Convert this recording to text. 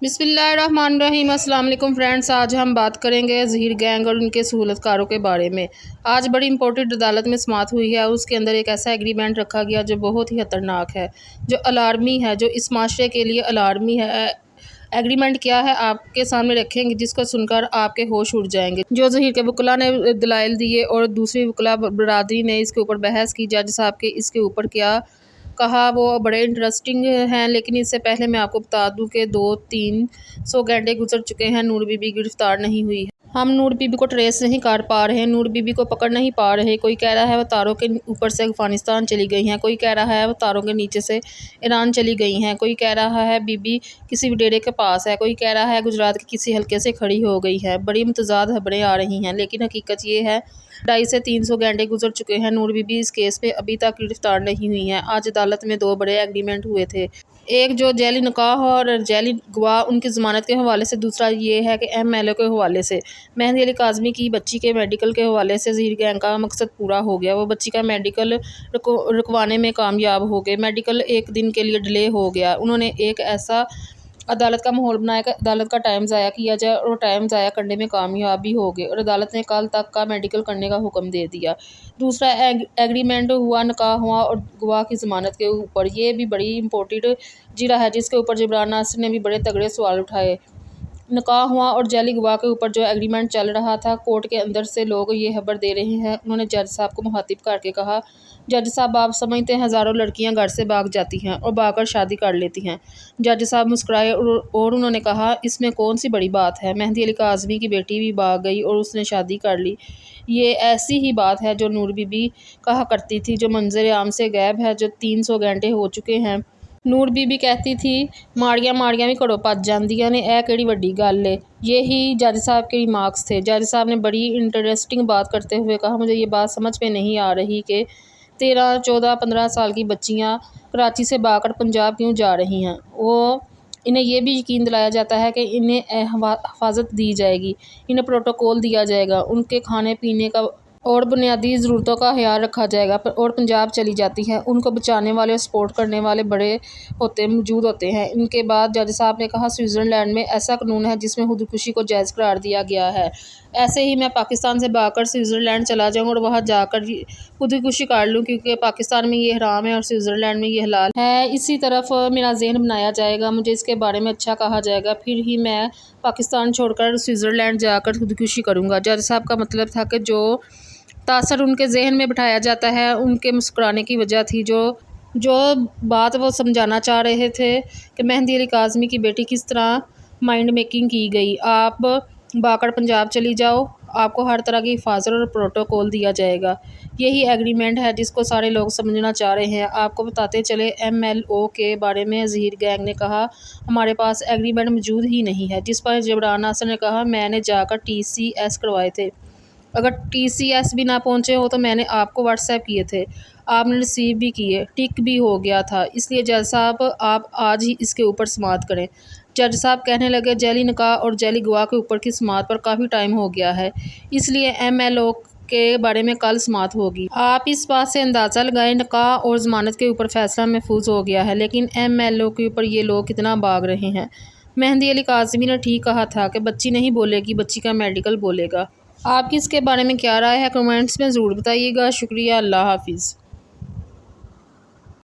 بسم اللہ الرحمن الرحیم۔ السلام علیکم فرینڈس، آج ہم بات کریں گے ظہیر گینگ اور ان کے سہولت کاروں کے بارے میں۔ آج بڑی امپورٹنٹ عدالت میں سماعت ہوئی ہے، اس کے اندر ایک ایسا ایگریمنٹ رکھا گیا جو بہت ہی خطرناک ہے، جو الارمی ہے، جو اس معاشرے کے لیے الارمی ہے۔ ایگریمنٹ کیا ہے آپ کے سامنے رکھیں گے، جس کو سن کر آپ کے ہوش اڑ جائیں گے۔ جو ظہیر کے وکلاء نے دلائل دیے اور دوسری وکلاء برادری نے اس کے اوپر بحث کی، جج صاحب کے اس کے اوپر کیا کہا وہ بڑے انٹرسٹنگ ہیں، لیکن اس سے پہلے میں آپ کو بتا دوں کہ 200-300 گھنٹے گزر چکے ہیں، نور بی بی گرفتار نہیں ہوئی ہے۔ ہم نور بی بی کو ٹریس نہیں کر پا رہے، نور بی بی کو پکڑ نہیں پا رہے۔ کوئی کہہ رہا ہے وہ تاروں کے اوپر سے افغانستان چلی گئی ہیں، کوئی کہہ رہا ہے وہ تاروں کے نیچے سے ایران چلی گئی ہیں، کوئی کہہ رہا ہے بی بی کسی ڈیرے کے پاس ہے، کوئی کہہ رہا ہے گجرات کے کسی حلقے سے کھڑی ہو گئی ہے۔ بڑی متضاد خبریں آ رہی ہیں، لیکن حقیقت یہ ہے 250 سے 300 گھنٹے گزر چکے ہیں، نور بی بی اس کیس میں ابھی تک گرفتار نہیں ہوئی ہیں۔ آج عدالت میں 2 بڑے ایگریمنٹ ہوئے تھے، ایک جو جعلی نکاح اور جعلی گواہ ان کی ضمانت کے حوالے سے، دوسرا یہ ہے کہ ایم ایل اے کے حوالے سے۔ مہندی علی کاظمی کی بچی کے میڈیکل کے حوالے سے ظہیر گینگ کا مقصد پورا ہو گیا، وہ بچی کا میڈیکل رکوانے میں کامیاب ہو گئے۔ میڈیکل ایک دن کے لیے ڈیلے ہو گیا، انہوں نے ایک ایسا عدالت کا ماحول بنایا کہ عدالت کا ٹائم ضائع کیا جائے، اور ٹائم ضائع کرنے میں کامیاب بھی ہو گئے، اور عدالت نے کل تک کا میڈیکل کرنے کا حکم دے دیا۔ دوسرا ایگریمنٹ ہوا نکاح ہوا اور گواہ کی ضمانت کے اوپر، یہ بھی بڑی امپورٹنٹ جرا ہے، جس کے اوپر جبران ناصر نے بھی بڑے تگڑے سوال اٹھائے۔ نکاح ہوا اور جعلی گواہ کے اوپر جو ایگریمنٹ چل رہا تھا، کورٹ کے اندر سے لوگ یہ خبر دے رہے ہیں، انہوں نے جج صاحب کو مخاطب کر کے کہا، جج صاحب آپ سمجھتے ہیں ہزاروں لڑکیاں گھر سے بھاگ جاتی ہیں اور بھاگ کر شادی کر لیتی ہیں؟ جج صاحب مسکرائے اور انہوں نے کہا اس میں کون سی بڑی بات ہے، مہندی علی کاظمی کی بیٹی بھی بھاگ گئی اور اس نے شادی کر لی، یہ ایسی ہی بات ہے جو نور بی بی کہا کرتی تھی، جو منظر عام سے غائب ہے، جو 300 گھنٹے ہو چکے ہیں۔ نور بی بی کہتی تھی ماڑیاں بھی گھروں پج جاندیاں نے، اے کیڑی وڈی گل ہے۔ یہی جج صاحب کے ریمارکس تھے۔ جج صاحب نے بڑی انٹرسٹنگ بات کرتے ہوئے کہا، مجھے یہ بات سمجھ میں نہیں آ رہی کہ 13, 14, 15 سال کی بچیاں کراچی سے بھاگ کر پنجاب کیوں جا رہی ہیں۔ انہیں یہ بھی یقین دلایا جاتا ہے کہ انہیں حفاظت دی جائے گی، انہیں پروٹوکول دیا جائے گا، ان کے کھانے پینے کا اور بنیادی ضرورتوں کا خیال رکھا جائے گا، اور پنجاب چلی جاتی ہیں، ان کو بچانے والے اور سپورٹ کرنے والے بڑے موجود ہوتے ہیں۔ ان کے بعد جج صاحب نے کہا سوئٹزرلینڈ میں ایسا قانون ہے جس میں خودکشی کو جائز قرار دیا گیا ہے، ایسے ہی میں پاکستان سے بھاگ کر سوئٹزرلینڈ چلا جاؤں اور وہاں جا کر خودکشی کر لوں، کیونکہ پاکستان میں یہ حرام ہے اور سوئٹزرلینڈ میں یہ حلال ہے۔ اسی طرف میرا ذہن بنایا جائے گا، مجھے اس کے بارے میں اچھا کہا جائے گا، پھر ہی میں پاکستان چھوڑ کر سوئٹزرلینڈ جا کر خودکشی کروں گا۔ جج صاحب کا مطلب تھا کہ جو تاثر ان کے ذہن میں بٹھایا جاتا ہے، ان کے مسکرانے کی وجہ تھی، جو بات وہ سمجھانا چاہ رہے تھے کہ مہندی علی کاظمی کی بیٹی کس طرح مائنڈ میکنگ کی گئی، آپ بھاگ کر پنجاب چلی جاؤ، آپ کو ہر طرح کی حفاظت اور پروٹوکول دیا جائے گا، یہی ایگریمنٹ ہے جس کو سارے لوگ سمجھنا چاہ رہے ہیں۔ آپ کو بتاتے چلے ایم ایل او کے بارے میں ظہیر گینگ نے کہا ہمارے پاس ایگریمنٹ موجود ہی نہیں ہے، جس پر جبران ناصر نے کہا میں نے جا کر ٹی سی ایس کروائے تھے، اگر ٹی سی ایس بھی نہ پہنچے ہو تو میں نے آپ کو واٹس ایپ کیے تھے، آپ نے ریسیو بھی کیے، ٹک بھی ہو گیا تھا، اس لیے جج صاحب آپ آج ہی اس کے اوپر سماعت کریں۔ جج صاحب کہنے لگے جعلی نکاح اور جعلی گواہ کے اوپر کی سماعت پر کافی ٹائم ہو گیا ہے، اس لیے ایم ایل او کے بارے میں کل سماعت ہوگی۔ آپ اس بات سے اندازہ لگائیں نکاح اور ضمانت کے اوپر فیصلہ محفوظ ہو گیا ہے، لیکن ایم ایل او کے اوپر یہ لوگ کتنا بھاگ رہے ہیں۔ مہندی علی کاظمی نے ٹھیک کہا تھا کہ بچی نہیں بولے گی، بچی کا میڈیکل بولے گا۔ آپ کی اس کے بارے میں کیا رائے ہے، کمنٹس میں ضرور بتائیے گا۔ شکریہ، اللہ حافظ۔